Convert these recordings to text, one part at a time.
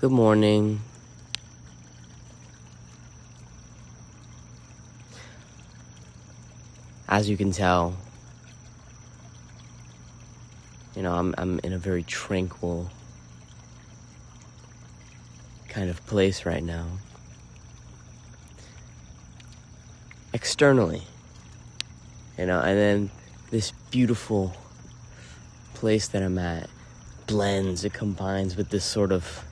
Good morning. As you can tell, I'm in a very tranquil kind of place right now. Externally, and then this beautiful place that I'm at blends, it combines with this sort of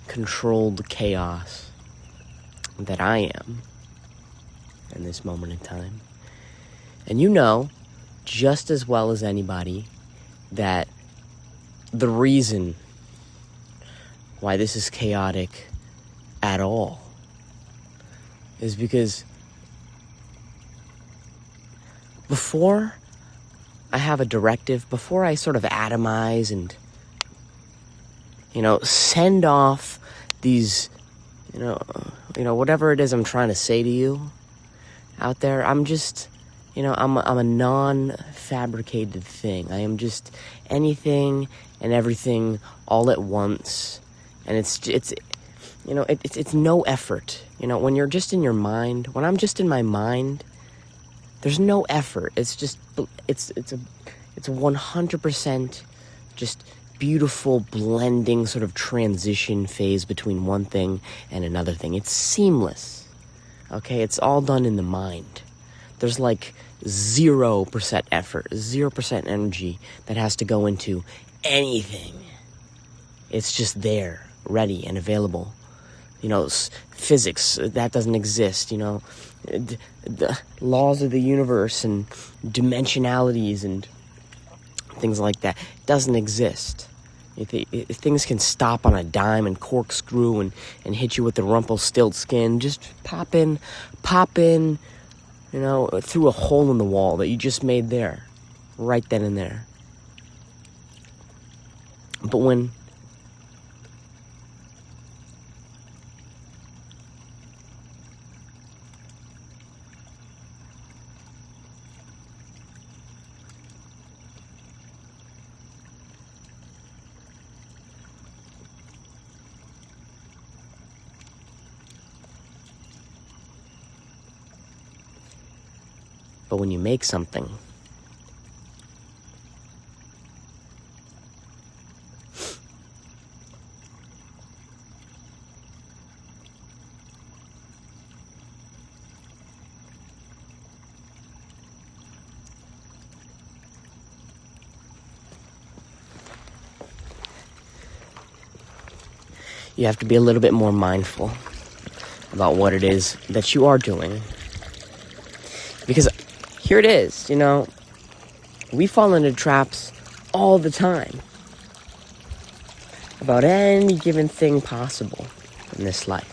controlled chaos that I am in this moment in time. And just as well as anybody, that the reason why this is chaotic at all is because before I have a directive, before I sort of atomize and, send off these, whatever it is I'm trying to say to you out there, I'm just, I'm a non-fabricated thing. I am just anything and everything all at once. And it's no effort. When you're just in your mind, when I'm just in my mind, there's no effort. It's just, it's a 100% just beautiful blending sort of transition phase between one thing and another thing. It's seamless. Okay, it's all done in the mind. There's like 0% effort, 0% energy that has to go into anything. It's just there, ready and available. Physics, that doesn't exist, the laws of the universe and dimensionalities and things like that doesn't exist. If things can stop on a dime and corkscrew and hit you with the Rumpelstiltskin, just pop in, through a hole in the wall that you just made there, right then and there. But when you make something, you have to be a little bit more mindful about what it is that you are doing. Because here it is, we fall into traps all the time about any given thing possible in this life.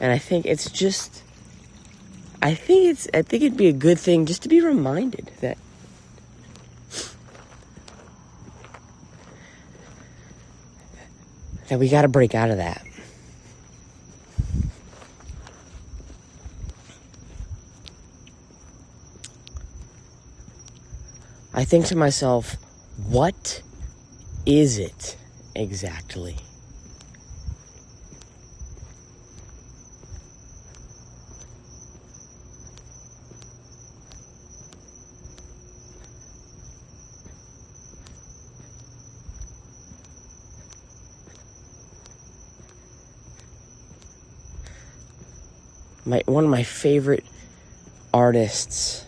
And I think it'd be a good thing just to be reminded that we got to break out of that. I think to myself, what is it exactly? One of my favorite artists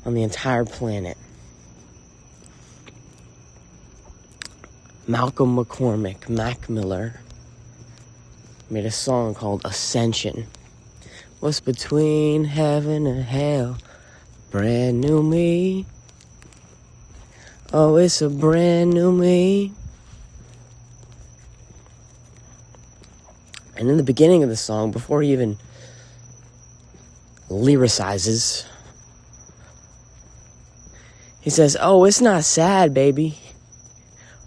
on the entire planet, Malcolm McCormick, Mac Miller, made a song called Ascension. What's between heaven and hell? Brand new me. Oh, it's a brand new me. And in the beginning of the song, before he even lyricizes, he says, oh, it's not sad, baby.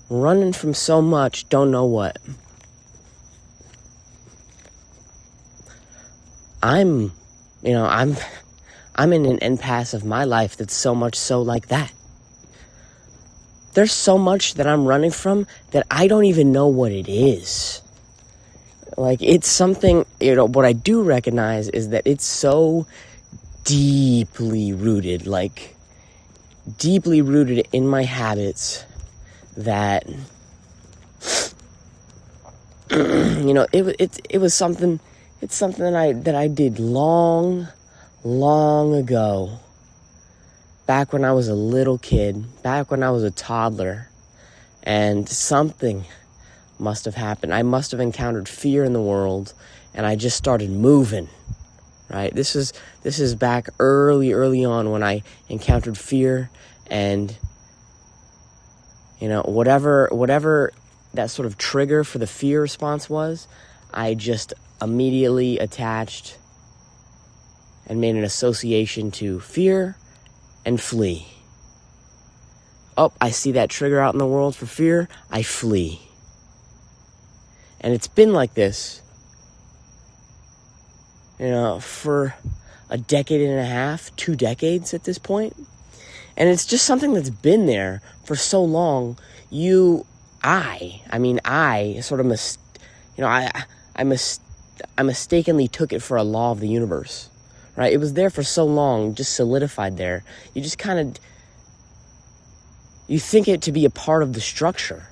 Running from so much, don't know what. I'm in an impasse of my life that's so much so like that. there's so much that I'm running from that I don't even know what it is. Like, it's something, what I do recognize is that it's so deeply rooted, like, deeply rooted in my habits that, it was something, it's something that I did long ago. Back when I was a little kid, back when I was a toddler, and something must have happened. I must have encountered fear in the world, and I just started moving, right? This is back early on when I encountered fear, and, whatever that sort of trigger for the fear response was, I just immediately attached and made an association to fear and flee. Oh, I see that trigger out in the world for fear, I flee. And it's been like this, for a decade and a half, 2 decades at this point. And it's just something that's been there for so long. I sort of I mistakenly took it for a law of the universe, right? It was there for so long, just solidified there. You just kind of, you think it to be a part of the structure.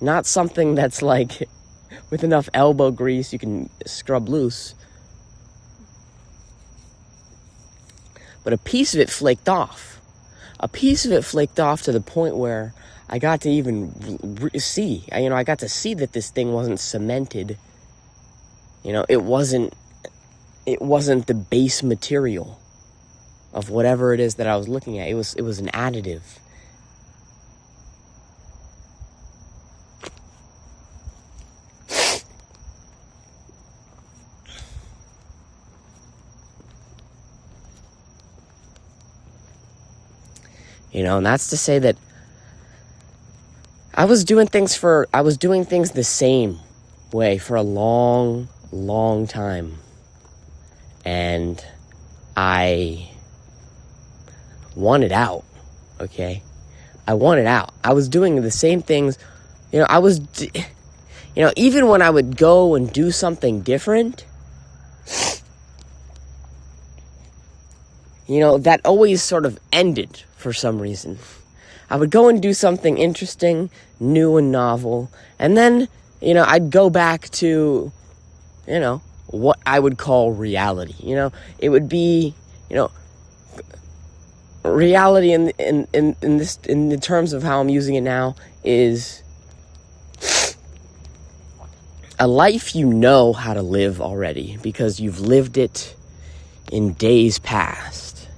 Not something that's like, with enough elbow grease, you can scrub loose. But a piece of it flaked off. A piece of it flaked off to the point where I got to even see, I got to see that this thing wasn't cemented. It wasn't the base material of whatever it is that I was looking at. It was an additive. And that's to say that I was doing things the same way for a long time. And I wanted out, okay? I wanted out. I was doing the same things, even when I would go and do something different, that always sort of ended for some reason. I would go and do something interesting, new and novel, and then, I'd go back to, what I would call reality. It would be, reality in the terms of how I'm using it now is a life how to live already because you've lived it in days past.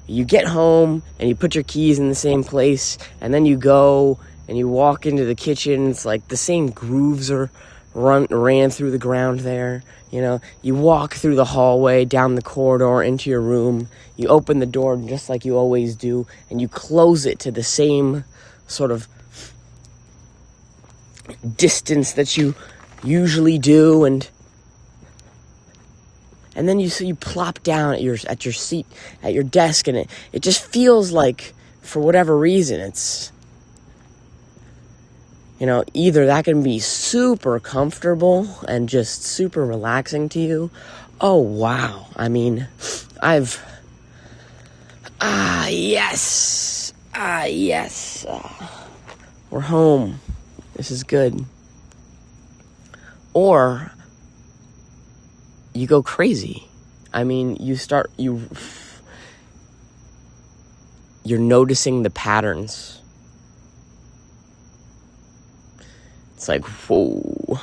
You get home and you put your keys in the same place, and then you go and you walk into the kitchen. It's like the same grooves ran through the ground there. You walk through the hallway, down the corridor, into your room. You open the door just like you always do, and you close it to the same sort of distance that you usually do, and then you plop down at your seat at your desk, and it just feels like, for whatever reason, it's either that can be super comfortable and just super relaxing to you. Oh wow, yes, we're home, this is good. Or you go crazy. You're noticing the patterns. It's like, whoa.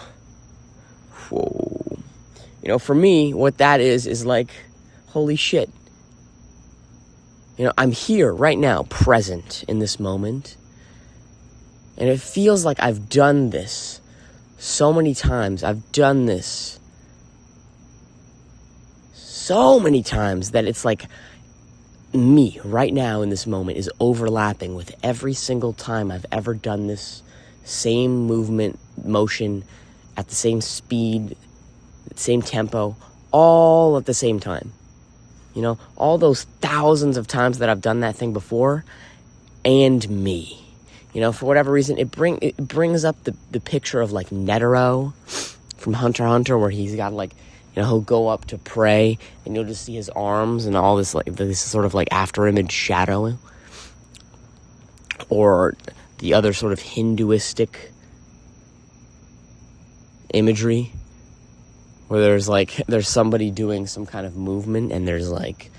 For me, what that is like, holy shit. I'm here right now, present in this moment. And it feels like I've done this so many times. I've done this so many times that it's like me right now in this moment is overlapping with every single time I've ever done this same motion at the same speed, same tempo, all at the same time. All those thousands of times that I've done that thing before, and me. You know, for whatever reason, it brings up the picture of like Netero from Hunter x Hunter, where he's got like, you know, he'll go up to pray and you'll just see his arms and all this, like, this sort of like after image shadowing. Or the other sort of Hinduistic imagery, where there's somebody doing some kind of movement and there's like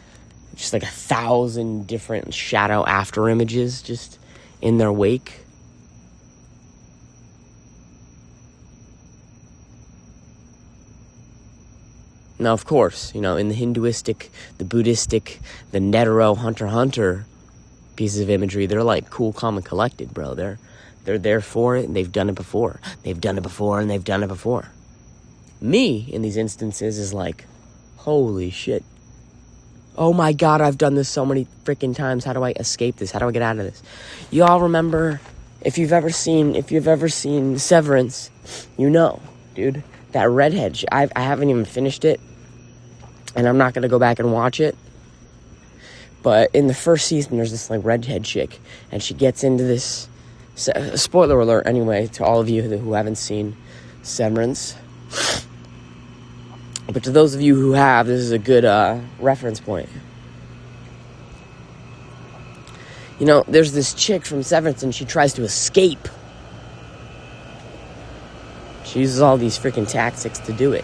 just like 1,000 different shadow after images just in their wake. Now, of course, you know, in the Hinduistic, the Buddhistic, the Netero, Hunter x Hunter pieces of imagery, they're like cool, calm, and collected, bro. They're there for it, and they've done it before. They've done it before, and they've done it before. Me, in these instances, is like, holy shit. Oh my God, I've done this so many freaking times. How do I escape this? How do I get out of this? You all remember, if you've ever seen Severance, you know, dude, that redhead. I haven't even finished it, and I'm not gonna go back and watch it. But in the first season, there's this like redhead chick, and she gets into this. Spoiler alert, anyway, to all of you who haven't seen Severance. But to those of you who have, this is a good reference point. You know, there's this chick from Severance, and she tries to escape. She uses all these freaking tactics to do it.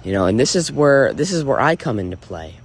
You know, and this is where I come into play.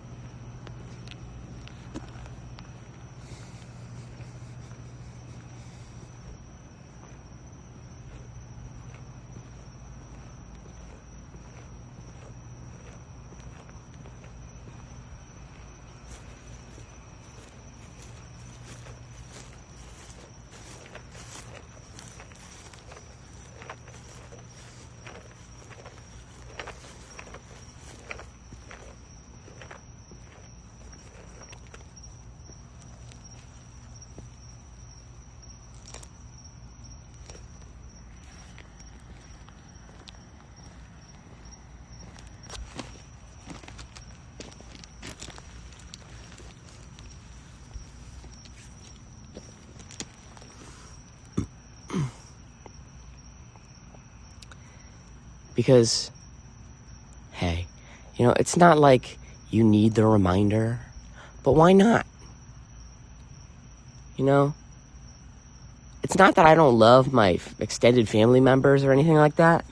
Because, hey, you know, it's not like you need the reminder, but why not? You know? It's not that I don't love my extended family members or anything like that,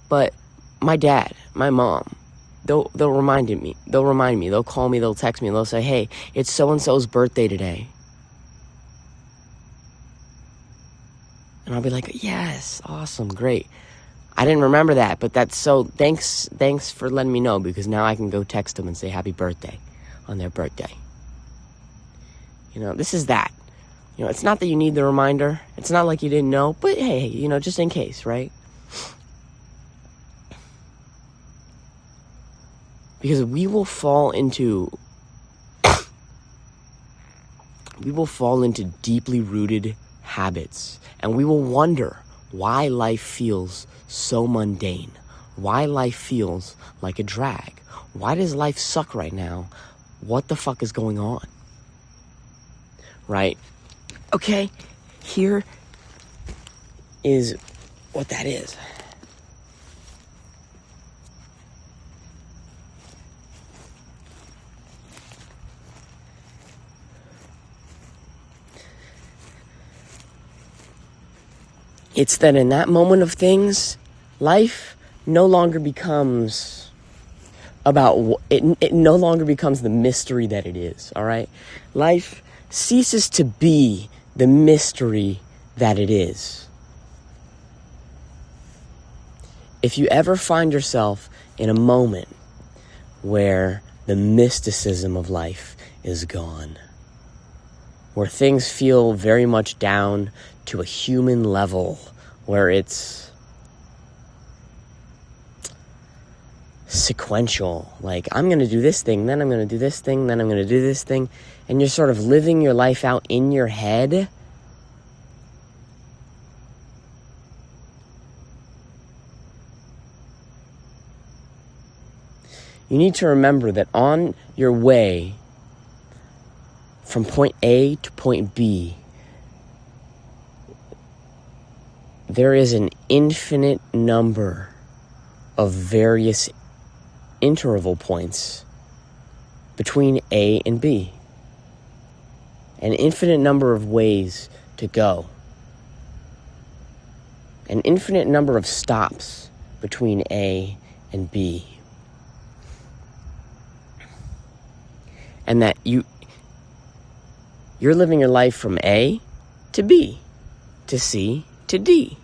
but my dad, my mom, they'll remind me. They'll call me, they'll text me, and they'll say, hey, it's so-and-so's birthday today. And I'll be like, yes, awesome, great. I didn't remember that, but that's so, thanks for letting me know, because now I can go text them and say happy birthday on their birthday. You know, this is that. You know, it's not that you need the reminder. It's not like you didn't know, but hey, you know, just in case, right? Because we will fall into deeply rooted habits, and we will wonder why life feels so mundane, why life feels like a drag. Why does life suck right now? What the fuck is going on? Right? Okay, here is what that is. It's that in that moment of things, life no longer becomes about it no longer becomes the mystery that it is, all right? Life ceases to be the mystery that it is. If you ever find yourself in a moment where the mysticism of life is gone, where things feel very much down to a human level, where it's sequential, like I'm going to do this thing, then I'm going to do this thing, then I'm going to do this thing, and you're sort of living your life out in your head, You need to remember that on your way from point A to point B, there is an infinite number of various interval points between A and B. An infinite number of ways to go. An infinite number of stops between A and B. And that you're living your life from A to B, to C to D.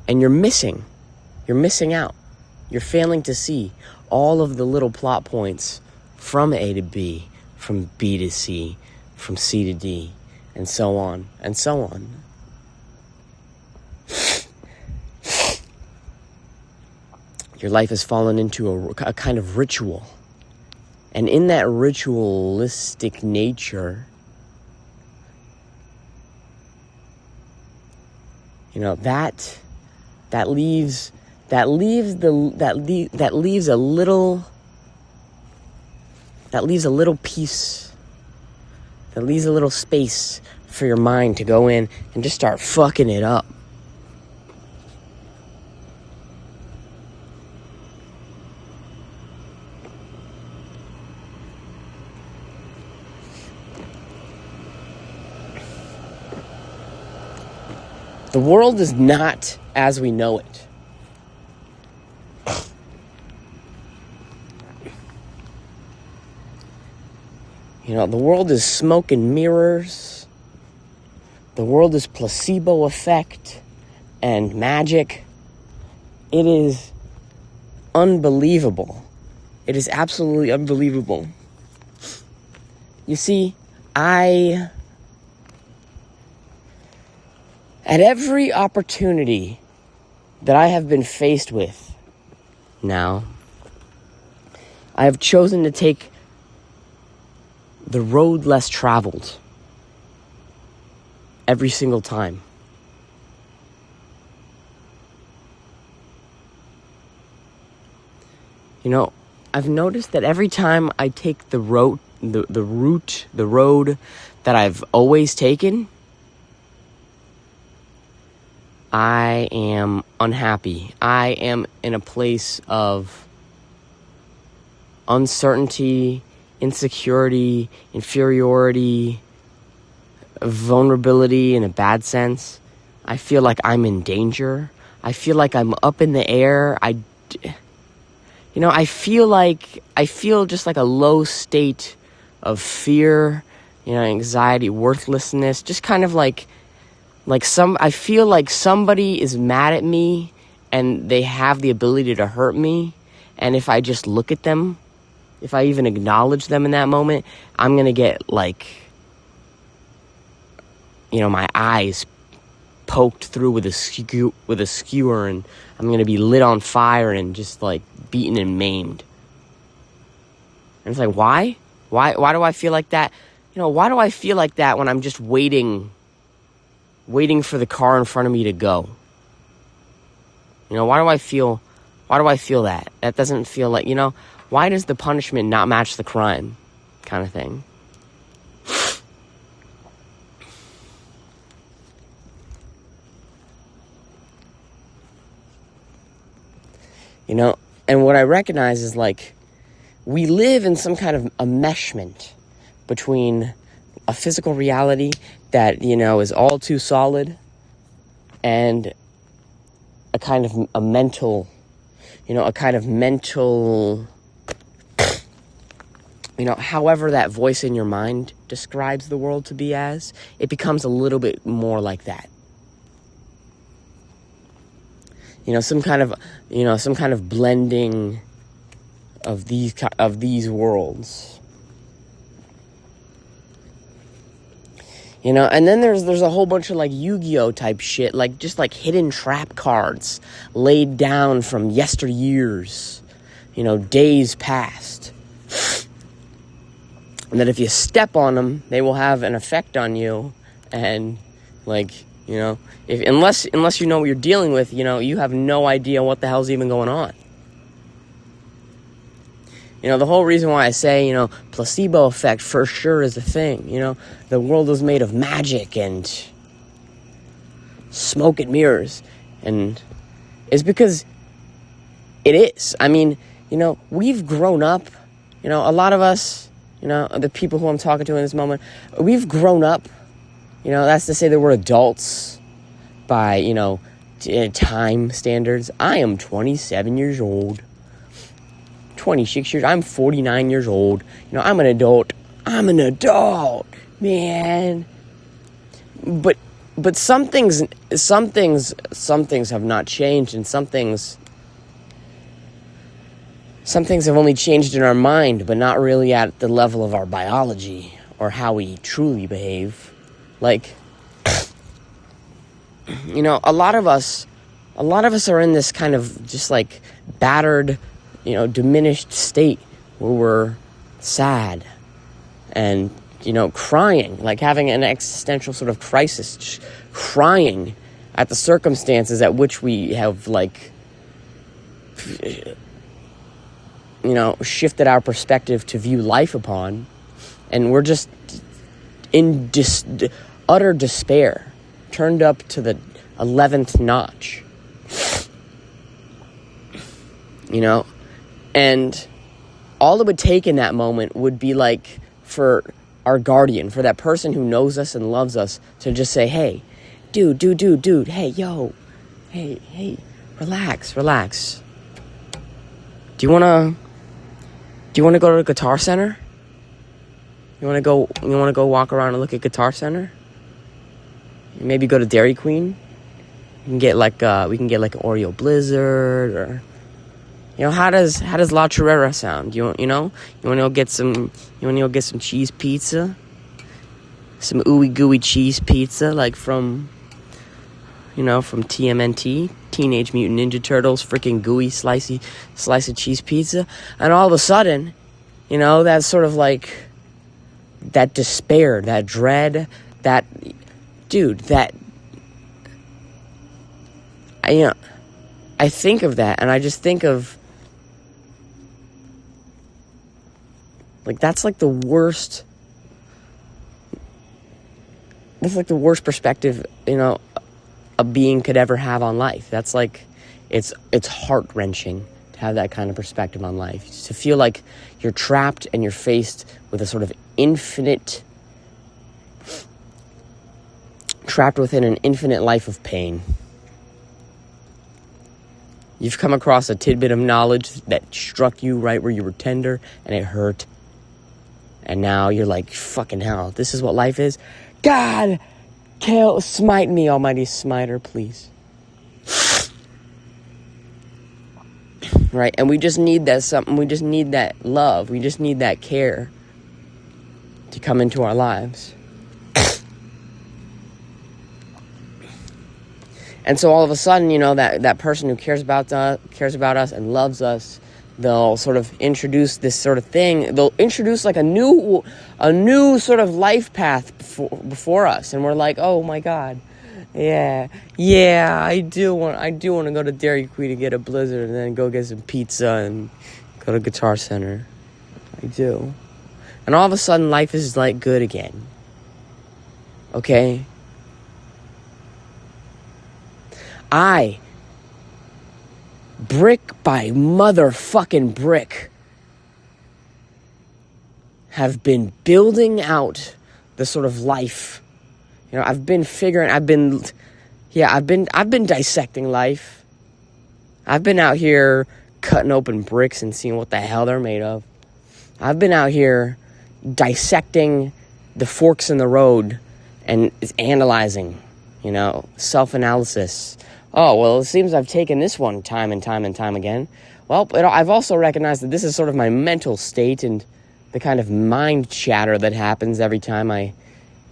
And you're missing out. You're failing to see all of the little plot points from A to B, from B to C, from C to D, and so on, and so on. Your life has fallen into a kind of ritual. And in that ritualistic nature, that leaves a little space for your mind to go in and just start fucking it up. The world is not as we know it. The world is smoke and mirrors. The world is placebo effect and magic. It is unbelievable. It is absolutely unbelievable. You see, at every opportunity that I have been faced with now, I have chosen to take the road less traveled every single time. I've noticed that every time I take the road that I've always taken, I am unhappy. I am in a place of uncertainty, insecurity, inferiority, vulnerability in a bad sense. I feel like I'm in danger. I feel like I'm up in the air. I feel just like a low state of fear, anxiety, worthlessness, just kind of I feel like somebody is mad at me and they have the ability to hurt me. And if I just look at them, if I even acknowledge them in that moment, I'm going to get my eyes poked through with a skewer, and I'm going to be lit on fire and just beaten and maimed. And it's why? Why do I feel like that? Why do I feel like that when I'm just waiting for the car in front of me to go? Why do I feel that? That doesn't feel like, why does the punishment not match the crime kind of thing? And what I recognize is we live in some kind of enmeshment between a physical reality that, is all too solid and a kind of a mental, however that voice in your mind describes the world to be as, it becomes a little bit more like that. Some kind of blending of these worlds. And then there's a whole bunch of Yu-Gi-Oh type shit, just hidden trap cards laid down from yesteryears, days past. And that if you step on them, they will have an effect on you, and unless you know what you're dealing with, you have no idea what the hell's even going on. The whole reason why I say, placebo effect for sure is a thing. The world is made of magic and smoke and mirrors. And it's because it is. I mean, we've grown up. A lot of us, the people who I'm talking to in this moment, we've grown up. That's to say that we're adults by, time standards. I am 27 years old. 26 years. I'm 49 years old. I'm an adult. Man. But some things have not changed, and some things have only changed in our mind, but not really at the level of our biology or how we truly behave. Like, a lot of us are in this kind of just like battered, diminished state where we're sad and, crying, like having an existential sort of crisis, just crying at the circumstances at which we have, like, shifted our perspective to view life upon. And we're just in utter despair, turned up to the 11th notch. And all it would take in that moment would be like for our guardian, for that person who knows us and loves us, to just say, hey, dude, hey, yo, hey, relax. Do you want to go to the Guitar Center? You want to go walk around and look at Guitar Center? Maybe go to Dairy Queen. We can get like an Oreo Blizzard, or how does La Chorrera sound? You want to go get some cheese pizza, some ooey gooey cheese pizza, like from TMNT, Teenage Mutant Ninja Turtles, freaking gooey slice of cheese pizza, and all of a sudden, that's sort of like that despair, that dread, that dude, that I think of that, and I just think of, like, that's like the worst perspective, a being could ever have on life. That's like, it's heart-wrenching to have that kind of perspective on life. To feel like you're trapped and you're faced with a sort of trapped within an infinite life of pain. You've come across a tidbit of knowledge that struck you right where you were tender, and it hurt. And now you're like, fucking hell, this is what life is? God, smite me, almighty smiter, please. Right? And we just need that something. We just need that love. We just need that care to come into our lives. And so all of a sudden, that person who cares about us and loves us, they'll sort of introduce this sort of thing. They'll introduce like a new sort of life path before us, and we're like, oh my God, yeah, I do want to go to Dairy Queen to get a Blizzard and then go get some pizza and go to Guitar Center. I do. And all of a sudden, life is like good again. Okay? I, brick by motherfucking brick, have been building out the sort of life. I've been dissecting life. I've been out here cutting open bricks and seeing what the hell they're made of. I've been out here dissecting the forks in the road and analyzing, self-analysis. Oh, well, it seems I've taken this one time and time again. Well, I've also recognized that this is sort of my mental state and the kind of mind chatter that happens every time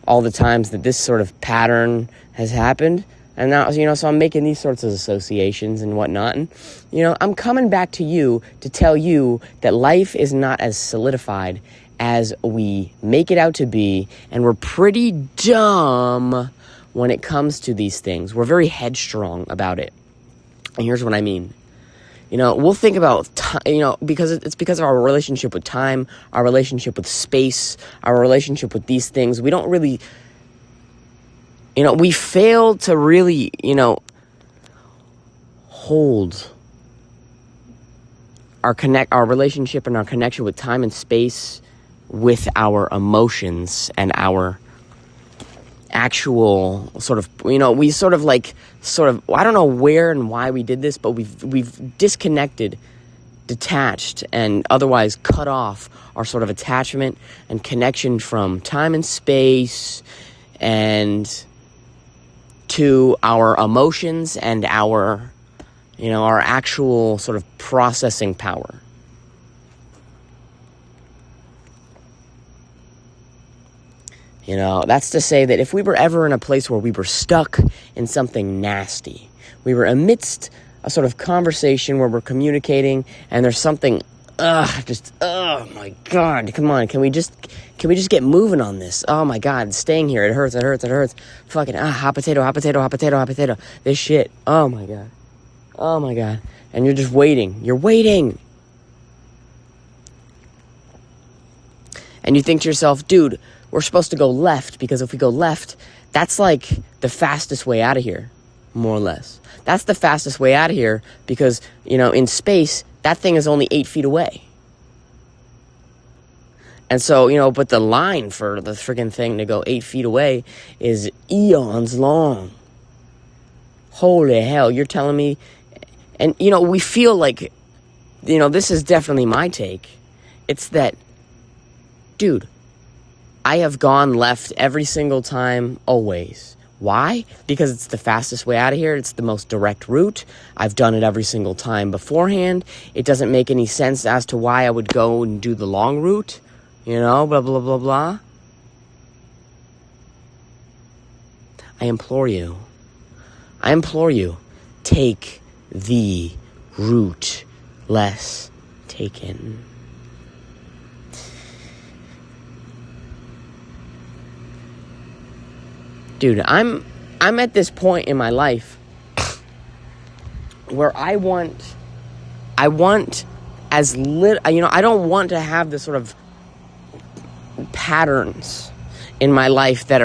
all the times that this sort of pattern has happened. And now, so I'm making these sorts of associations and whatnot. And, I'm coming back to you to tell you that life is not as solidified as we make it out to be. And we're pretty dumb when it comes to these things. We're very headstrong about it. And here's what I mean. we'll think about time, because it's because of our relationship with time, our relationship with space, our relationship with these things. We don't really, we fail to really, hold our relationship and our connection with time and space with our emotions and our actual sort of, we sort of, I don't know where and why we did this, but we've disconnected, detached, and otherwise cut off our sort of attachment and connection from time and space and to our emotions and our actual sort of processing power. That's to say that if we were ever in a place where we were stuck in something nasty, we were amidst a sort of conversation where we're communicating and there's something, oh my God, come on, can we just get moving on this? Oh my God, staying here, it hurts. Fucking, hot potato, this shit, oh my God. And you're just waiting. And you think to yourself, dude, we're supposed to go left, because if we go left, that's like the fastest way out of here, more or less. That's the fastest way out of here because, in space, that thing is only 8 feet away. And so, but the line for the friggin' thing to go 8 feet away is eons long. Holy hell, you're telling me? And, we feel like, this is definitely my take. It's that, dude, I have gone left every single time, always. Why? Because it's the fastest way out of here. It's the most direct route. I've done it every single time beforehand. It doesn't make any sense as to why I would go and do the long route. Blah, blah, blah, blah. I implore you, take the route less taken. Dude, I'm at this point in my life where I want as little, I don't want to have this sort of patterns in my life that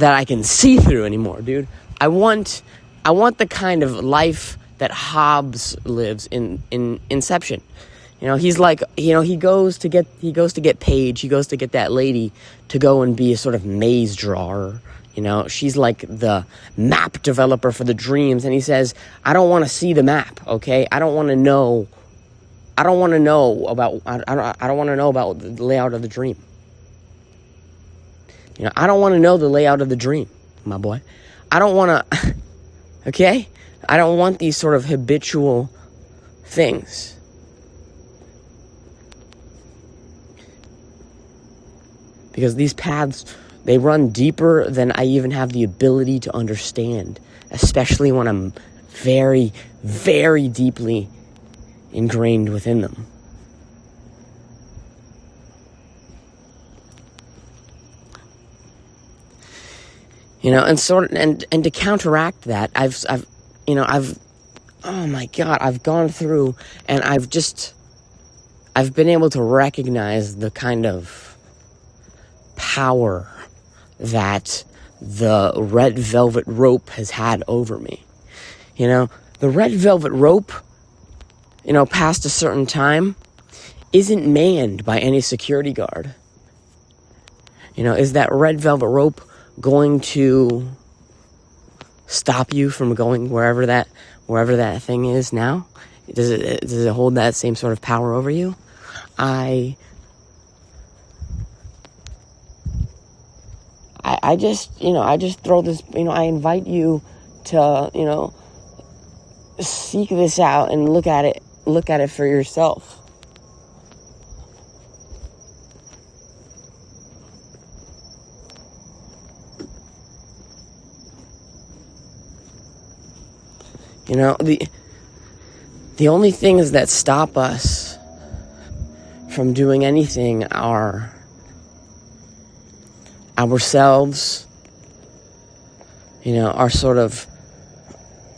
I can see through anymore, dude. I want the kind of life that Hobbes lives in Inception. He's like, he goes to get Paige, he goes to get that lady to go and be a sort of maze drawer. She's like the map developer for the dreams, and he says, I don't want to see the map, okay? I don't want to know about the layout of the dream. I don't want to know the layout of the dream, my boy. I don't want to, okay? I don't want these sort of habitual things. Because these paths, they run deeper than I even have the ability to understand, especially when I'm very, very deeply ingrained within them. And to counteract that, I've oh my God, I've gone through and I've been able to recognize the kind of power that the red velvet rope has had over me. The red velvet rope, past a certain time, isn't manned by any security guard. Is that red velvet rope going to stop you from going wherever that thing is now? Does it hold that same sort of power over you? I just throw this, I invite you to, seek this out and look at it for yourself. The only things that stop us from doing anything are ourselves, our sort of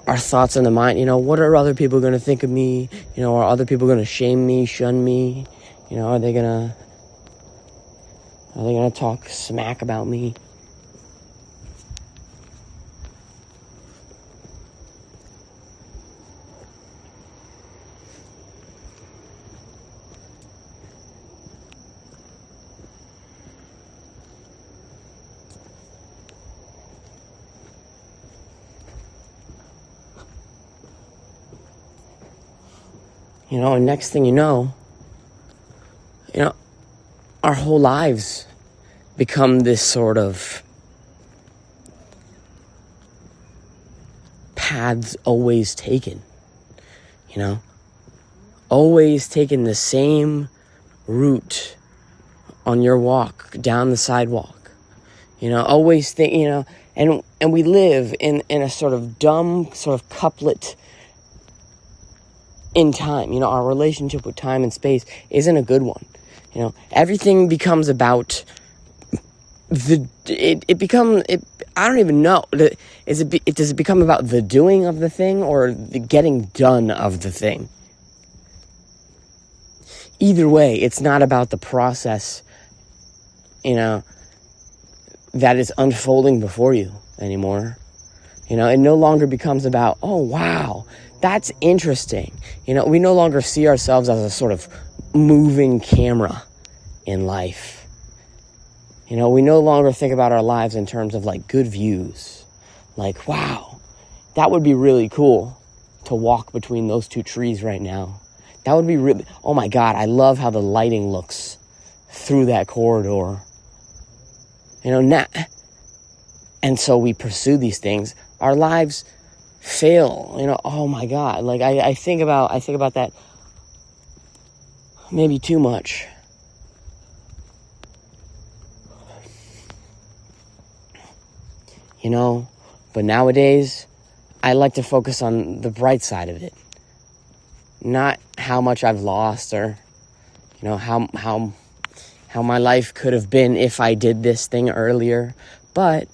our thoughts in the mind. What are other people going to think of me? Are other people going to shame me, shun me? Are they going to talk smack about me? And next thing you know, our whole lives become this sort of paths always taken, always taking the same route on your walk down the sidewalk, always think, and we live in a sort of dumb sort of couplet in time. Our relationship with time and space isn't a good one. Everything becomes about I don't even know. Does it become about the doing of the thing or the getting done of the thing? Either way, it's not about the process, that is unfolding before you anymore. It no longer becomes about, oh, wow, that's interesting. We no longer see ourselves as a sort of moving camera in life. We no longer think about our lives in terms of like good views. Like, wow, that would be really cool to walk between those two trees right now. That would be really, oh my God, I love how the lighting looks through that corridor. And so we pursue these things. Our lives fail, oh my God. Like I think about that maybe too much. But nowadays I like to focus on the bright side of it. Not how much I've lost or, how my life could have been if I did this thing earlier. But,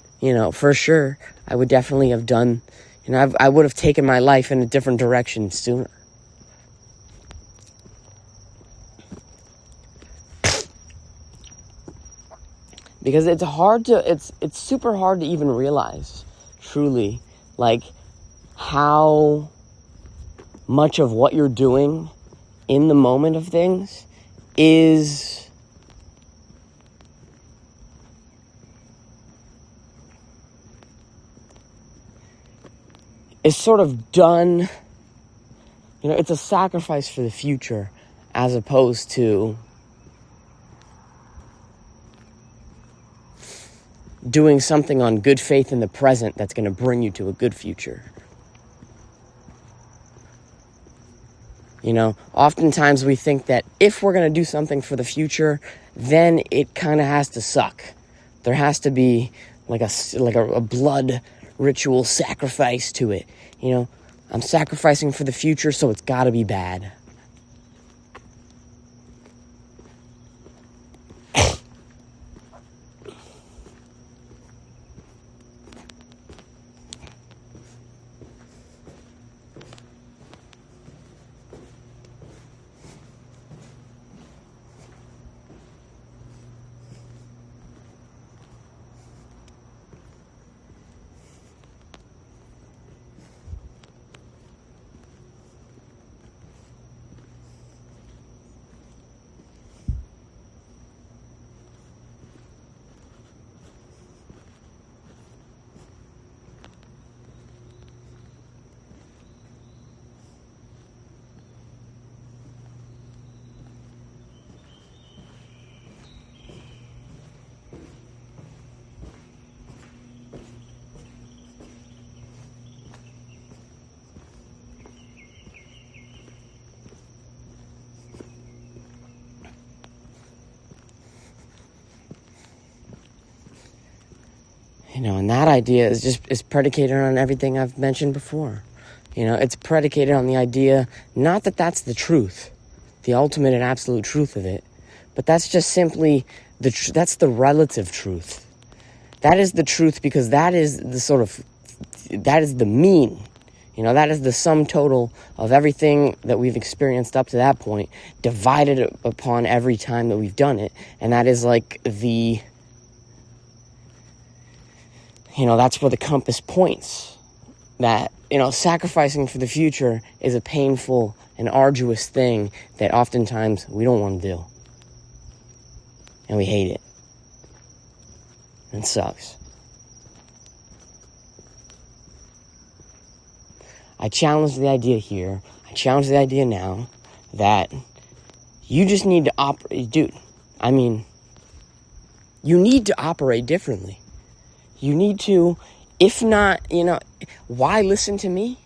for sure, I would definitely have done, I would have taken my life in a different direction sooner. Because it's super hard to even realize, truly, like, how much of what you're doing in the moment of things is sort of done, it's a sacrifice for the future as opposed to doing something on good faith in the present that's going to bring you to a good future. Oftentimes we think that if we're going to do something for the future, then it kind of has to suck. There has to be like a blood ritual sacrifice to it. I'm sacrificing for the future, so it's got to be bad. And that idea is predicated on everything I've mentioned before. It's predicated on the idea, not that that's the truth, the ultimate and absolute truth of it, but that's just simply that's the relative truth. That is the truth because that is the mean. You know, that is the sum total of everything that we've experienced up to that point, divided upon every time that we've done it. And that is like the, you know, that's where the compass points. That, you know, sacrificing for the future is a painful and arduous thing that oftentimes we don't want to do. And we hate it. It sucks. I challenge the idea here, I challenge the idea now, that you just need to operate, dude, I mean, you need to operate differently. You need to, if not, you know, why listen to me?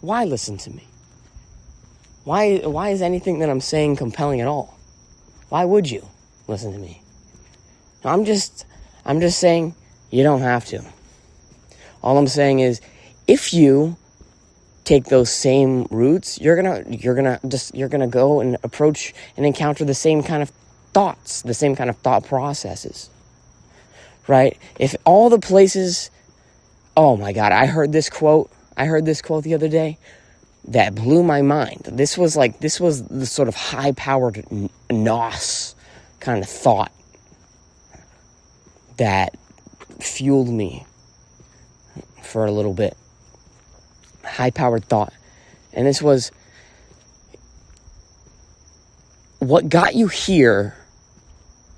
Why listen to me? Why is anything that I'm saying compelling at all? Why would you listen to me? I'm just saying you don't have to. All I'm saying is, if you take those same routes, you're gonna go and approach and encounter the same kind of thoughts, the same kind of thought processes, right? If all the places, oh my God, I heard this quote the other day that blew my mind. This was the sort of high-powered nos kind of thought that fueled me for a little bit. High-powered thought. And this was, what got you here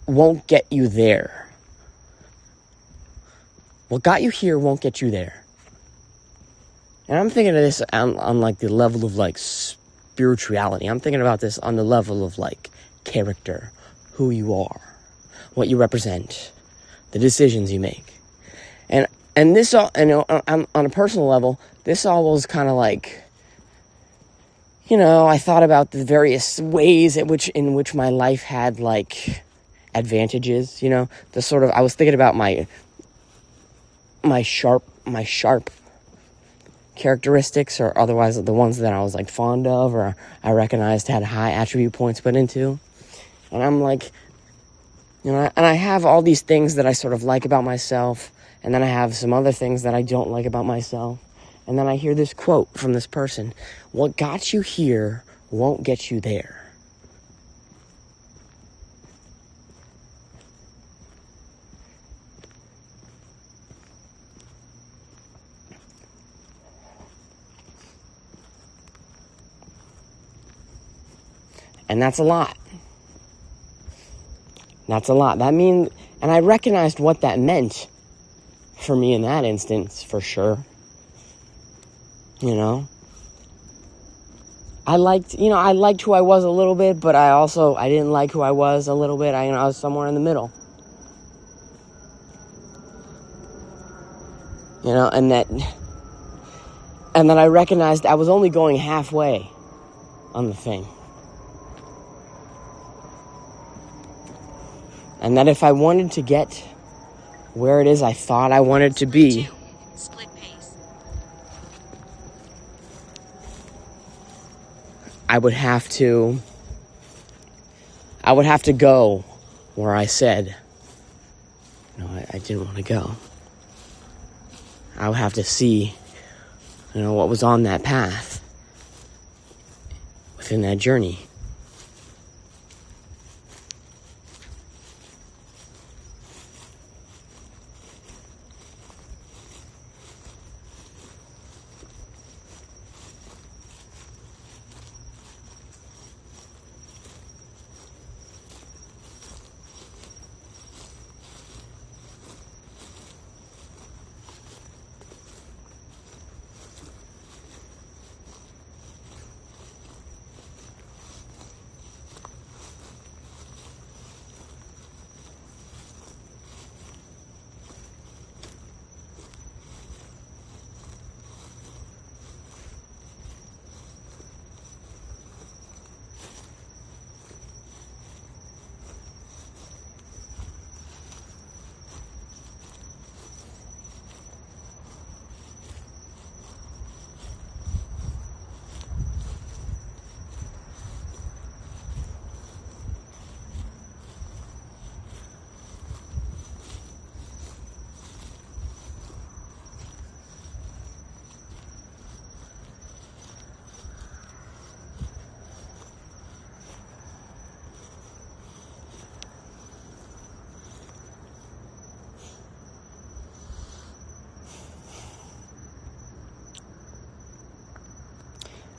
won't get you there. What got you here won't get you there. And I'm thinking of this on like the level of like spirituality. I'm thinking about this on the level of like character, who you are, what you represent, the decisions you make. And this all, and on a personal level, this all was kind of like, you know, I thought about the various ways in which my life had like advantages, you know, the sort of, I was thinking about my sharp characteristics, or otherwise the ones that I was like fond of, or I recognized had high attribute points put into. And I'm like, you know, and I have all these things that I sort of like about myself, and then I have some other things that I don't like about myself. And then I hear this quote from this person: what got you here won't get you there. And that's a lot. That's a lot. That means, and I recognized what that meant for me in that instance, for sure. You know, I liked who I was a little bit, but I didn't like who I was a little bit. I was somewhere in the middle. You know, and then I recognized I was only going halfway on the thing. And that if I wanted to get where it is I thought I wanted to be, I would have to go where I said, no, I didn't want to go. I would have to see, you know, what was on that path within that journey.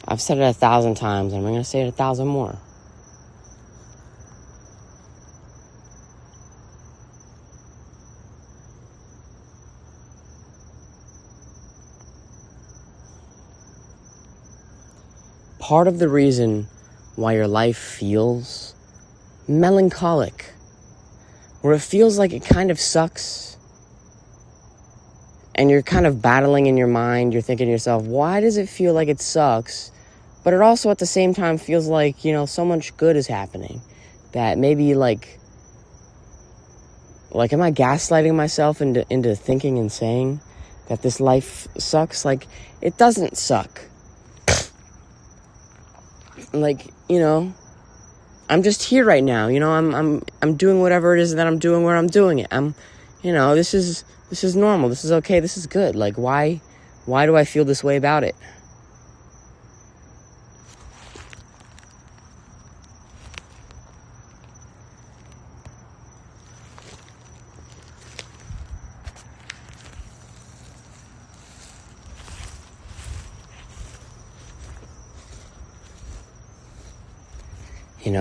I've said it 1,000 times, and I'm going to say it 1,000 more. Part of the reason why your life feels melancholic, where it feels like it kind of sucks, and you're kind of battling in your mind, you're thinking to yourself, why does it feel like it sucks? But it also at the same time feels like, so much good is happening. That maybe like am I gaslighting myself into thinking and saying that this life sucks? Like, it doesn't suck. Like, I'm just here right now. I'm doing whatever it is that I'm doing where I'm doing it. This is normal. This is okay. This is good. Like, why do I feel this way about it?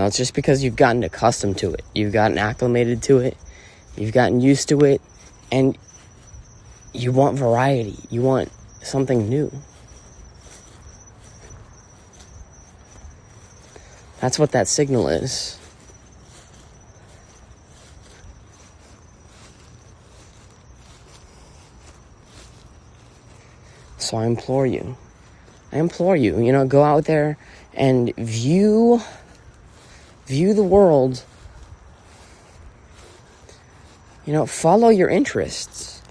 It's just because you've gotten accustomed to it. You've gotten acclimated to it. You've gotten used to it. And you want variety. You want something new. That's what that signal is. So I implore you, go out there and view the world, follow your interests.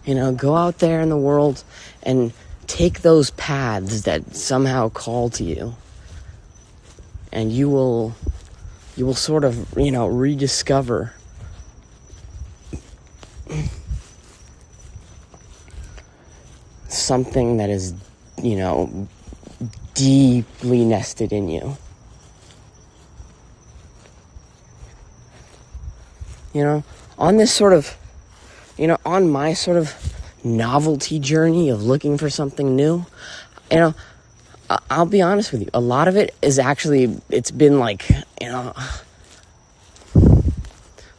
Go out there in the world and take those paths that somehow call to you. And you will sort of, rediscover something that is, deeply nested in you. On this sort of, on my sort of novelty journey of looking for something new, I'll be honest with you, a lot of it is actually, it's been like,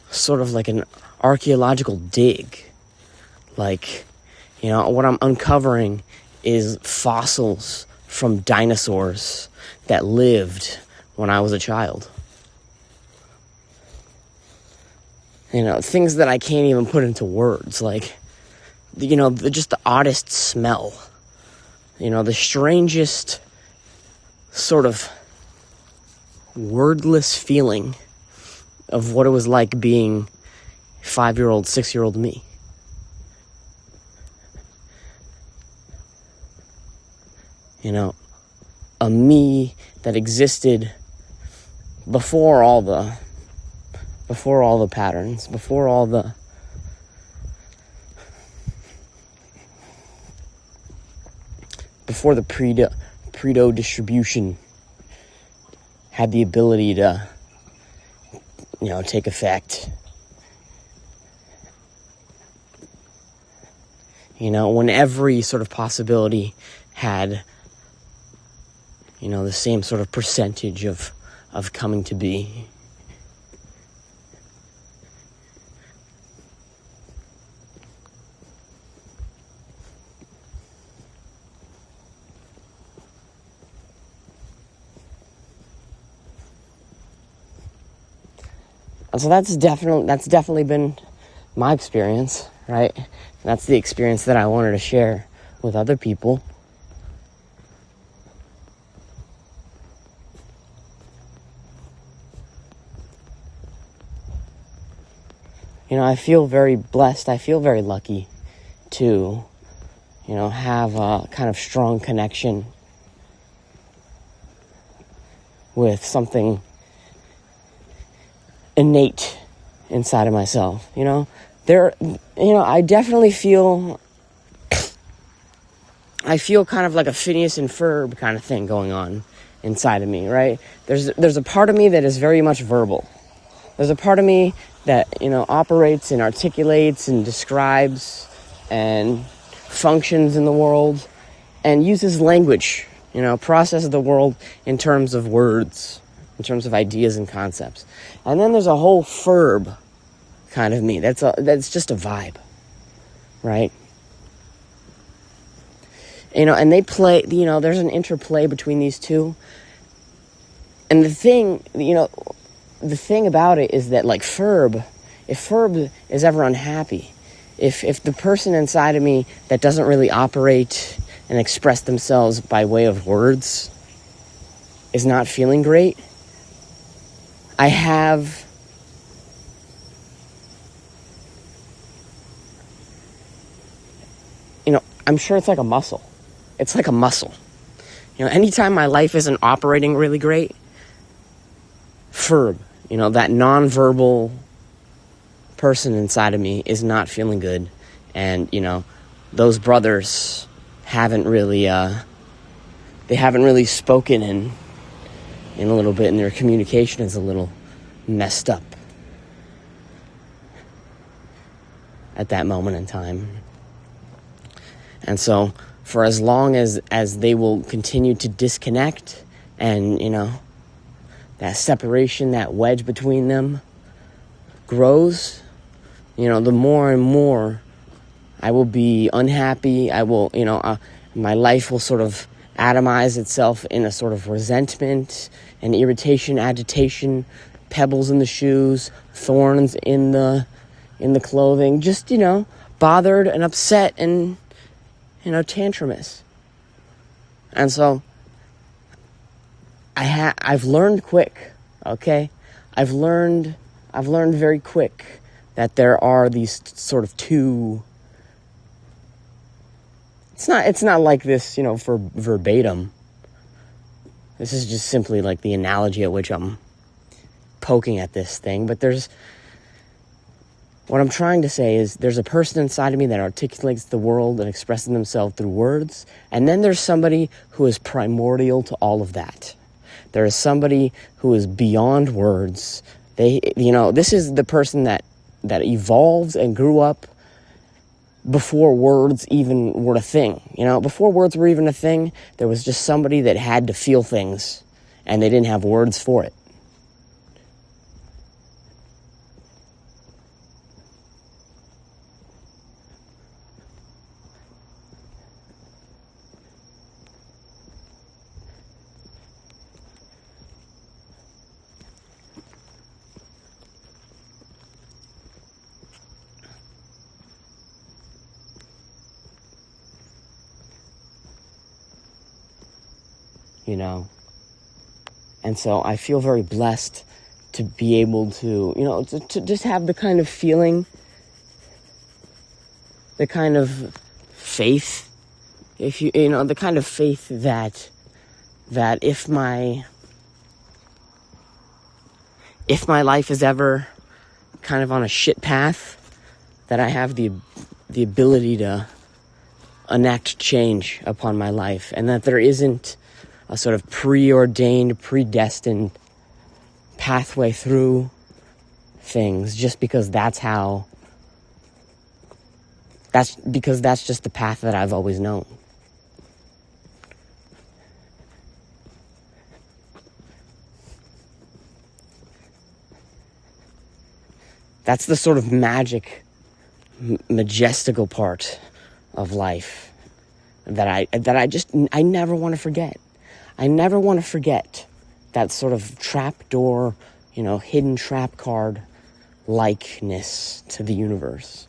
sort of like an archaeological dig. Like, what I'm uncovering is fossils from dinosaurs that lived when I was a child. Things that I can't even put into words, like, just the oddest smell. The strangest sort of wordless feeling of what it was like being 5-year-old, 6-year-old me. A me that existed before all the patterns, before all the Pareto distribution had the ability to, take effect. When every sort of possibility had, the same sort of percentage of coming to be. And so that's definitely been my experience, right? And that's the experience that I wanted to share with other people. I feel very blessed. I feel very lucky to, have a kind of strong connection with something innate inside of myself. I definitely feel kind of like a Phineas and Ferb kind of thing going on inside of me, right? There's a part of me that is very much verbal. There's a part of me that, operates and articulates and describes and functions in the world and uses language, processes the world in terms of words, in terms of ideas and concepts. And then there's a whole verb kind of me. That's just a vibe, right? And they play, there's an interplay between these two. And the thing about it is that, like, if Ferb is ever unhappy, if the person inside of me that doesn't really operate and express themselves by way of words is not feeling great, I'm sure it's like a muscle. It's like a muscle. Anytime my life isn't operating really great, Ferb, that nonverbal person inside of me is not feeling good. And, those brothers haven't really spoken in a little bit, and their communication is a little messed up at that moment in time. And so for as long as they will continue to disconnect and, that separation, that wedge between them grows, the more and more I will be unhappy. I will, my life will sort of atomize itself in a sort of resentment and irritation, agitation, pebbles in the shoes, thorns in the clothing, just, bothered and upset and, tantrumous. And so I've learned quick, okay? I've learned very quick that there are these sort of two. It's not like this, for verbatim. This is just simply like the analogy at which I'm poking at this thing. But what I'm trying to say is there's a person inside of me that articulates the world and expresses themselves through words. And then there's somebody who is primordial to all of that. There is somebody who is beyond words. This is the person that evolved and grew up before words even were a thing. Before words were even a thing, there was just somebody that had to feel things, and they didn't have words for it. And so I feel very blessed to be able to, to just have the kind of feeling, the kind of faith, the kind of faith that if my life is ever kind of on a shit path, that I have the ability to enact change upon my life, and that there isn't a sort of preordained, predestined pathway through things just because that's just the path that I've always known. That's the sort of majestical part of life that I never want to forget. I never want to forget that sort of trapdoor, hidden trap card likeness to the universe.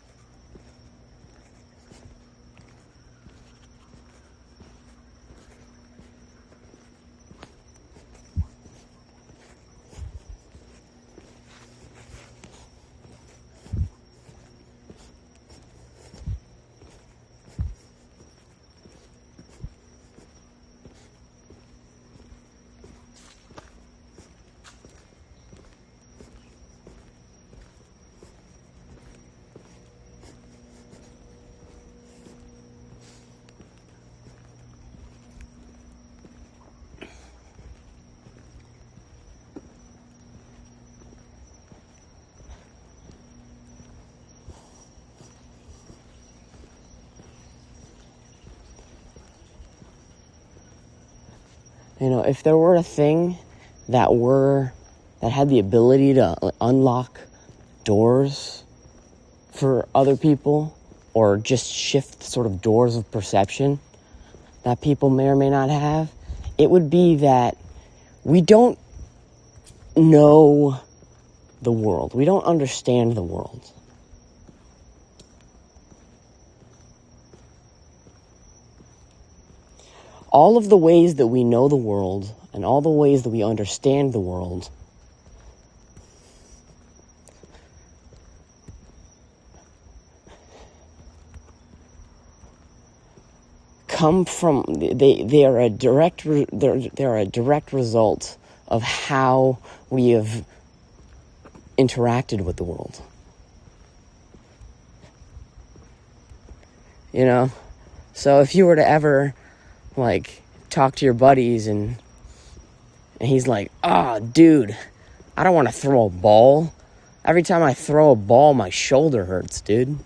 if there were a thing that had the ability to unlock doors for other people, or just shift sort of doors of perception that people may or may not have, it would be that we don't know the world. We don't understand the world. All of the ways that we know the world and all the ways that we understand the world come from, they are a direct result of how we have interacted with the world. So if you were to ever talk to your buddies and he's like, dude, I don't want to throw a ball. Every time I throw a ball, my shoulder hurts, dude.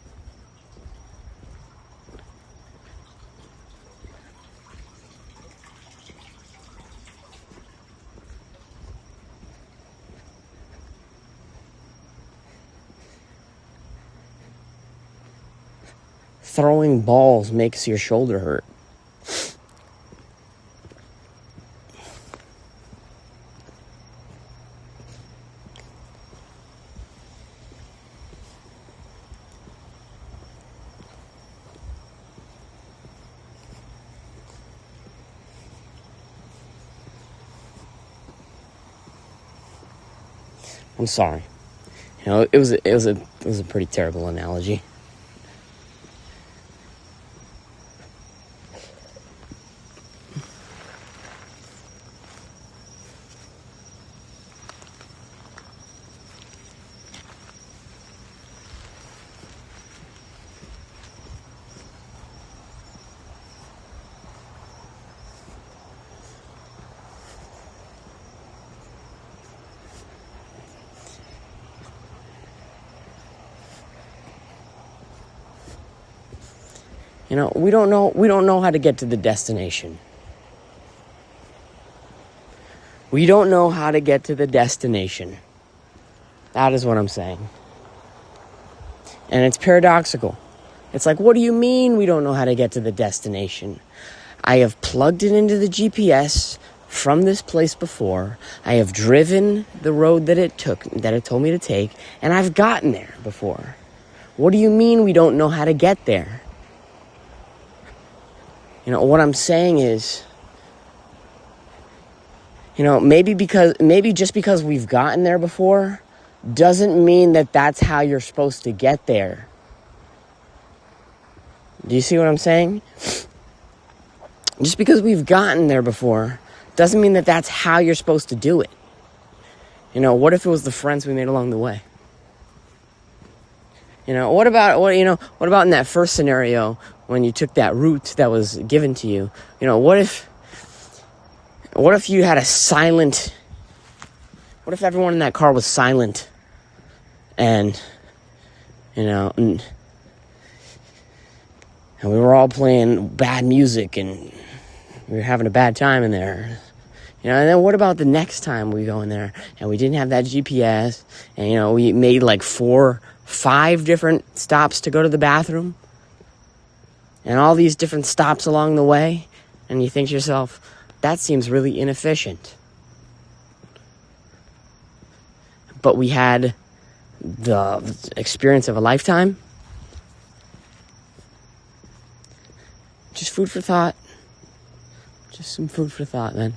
Throwing balls makes your shoulder hurt. I'm sorry. It was a pretty terrible analogy. We don't know how to get to the destination. We don't know how to get to the destination. That is what I'm saying. And it's paradoxical. It's like, what do you mean we don't know how to get to the destination? I have plugged it into the GPS from this place before. I have driven the road that it told me to take, and I've gotten there before. What do you mean we don't know how to get there? What I'm saying is, maybe just because we've gotten there before doesn't mean that that's how you're supposed to get there. Do you see what I'm saying? Just because we've gotten there before doesn't mean that that's how you're supposed to do it. What if it was the friends we made along the way? What about in that first scenario when you took that route that was given to you? What if you had what if everyone in that car was silent and we were all playing bad music and we were having a bad time in there? And then what about the next time we go in there and we didn't have that GPS and, we made 5 different stops to go to the bathroom and all these different stops along the way, and you think to yourself, that seems really inefficient. But we had the experience of a lifetime. Just food for thought. Just some food for thought, man.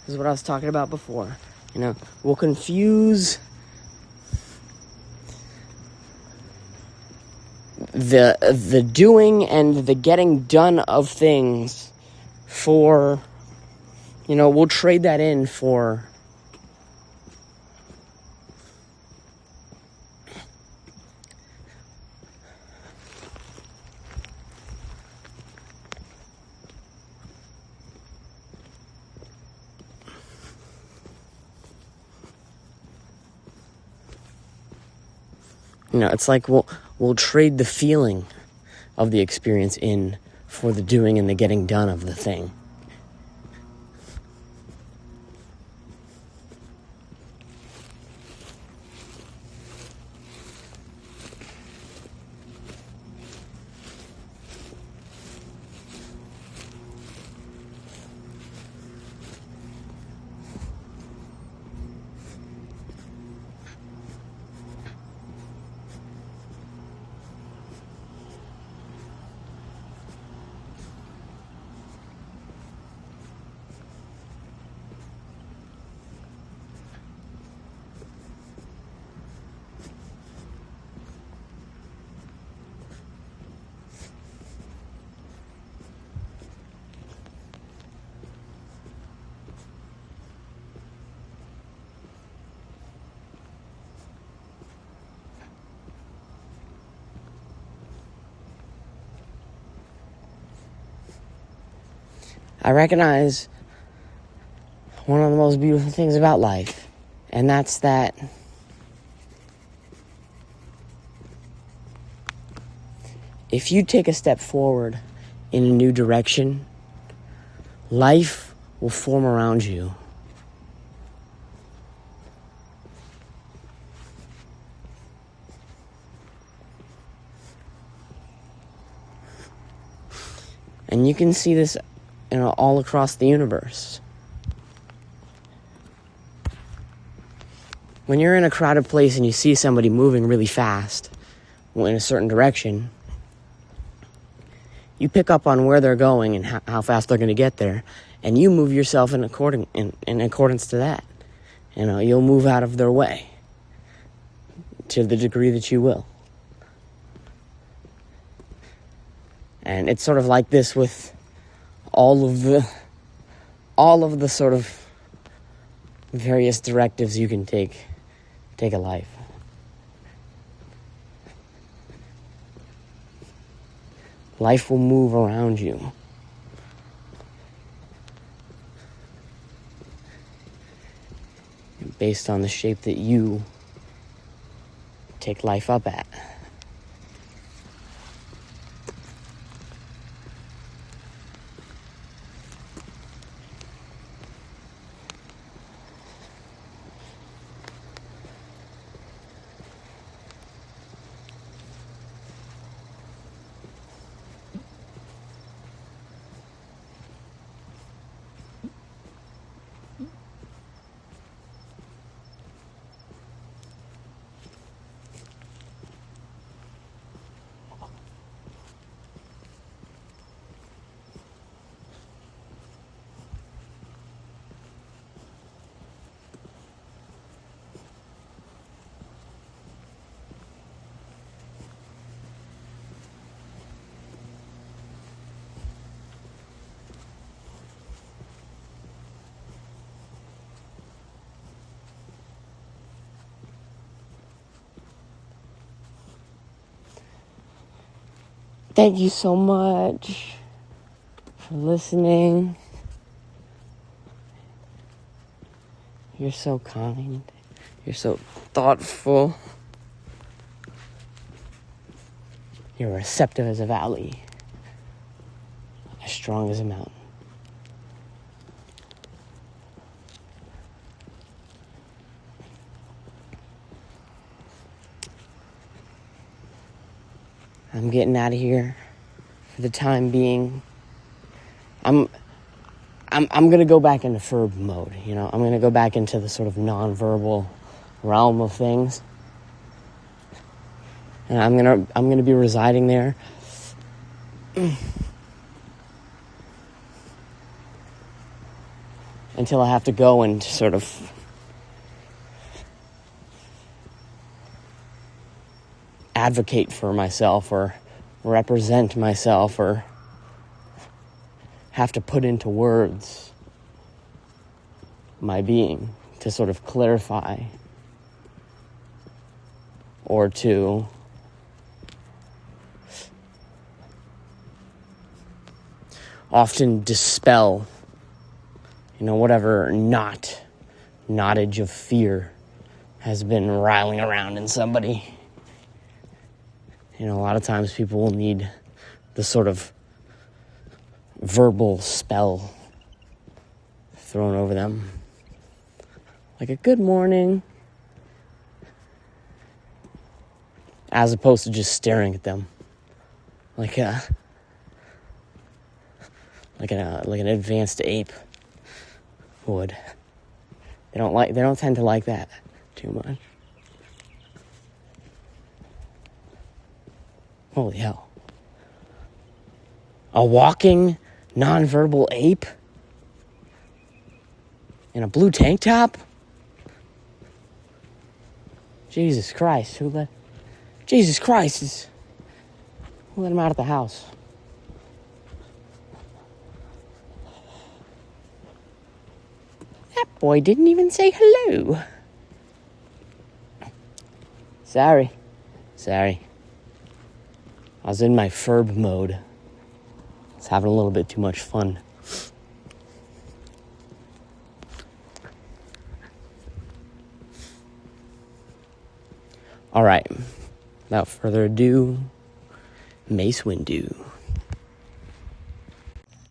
This is what I was talking about before. We'll confuse the doing and the getting done of things for, we'll trade that in for it's like we'll trade the feeling of the experience in for the doing and the getting done of the thing. I recognize one of the most beautiful things about life, and that's that if you take a step forward in a new direction, life will form around you. And you can see this, all across the universe. When you're in a crowded place and you see somebody moving really fast in a certain direction, you pick up on where they're going and how fast they're going to get there, and you move yourself in accordance to that. You'll move out of their way to the degree that you will. And it's sort of like this with all of the sort of various directives you can take a life. Life will move around you. Based on the shape that you take life up at. Thank you so much for listening. You're so kind. You're so thoughtful. You're receptive as a valley, as strong as a mountain. I'm getting out of here for the time being. I'm gonna go back into verb mode, I'm gonna go back into the sort of non-verbal realm of things. And I'm gonna be residing there. Until I have to go and sort of advocate for myself or represent myself or have to put into words my being to sort of clarify or to often dispel, whatever knottage of fear has been riling around in somebody. A lot of times people will need the sort of verbal spell thrown over them. Like a good morning. As opposed to just staring at them. Like an advanced ape would. They don't tend to like that too much. Holy hell. A walking, nonverbal ape? In a blue tank top? Jesus Christ, who let him out of the house? That boy didn't even say hello. Sorry. I was in my ferb mode. I was having a little bit too much fun. All right. Without further ado, Mace Windu.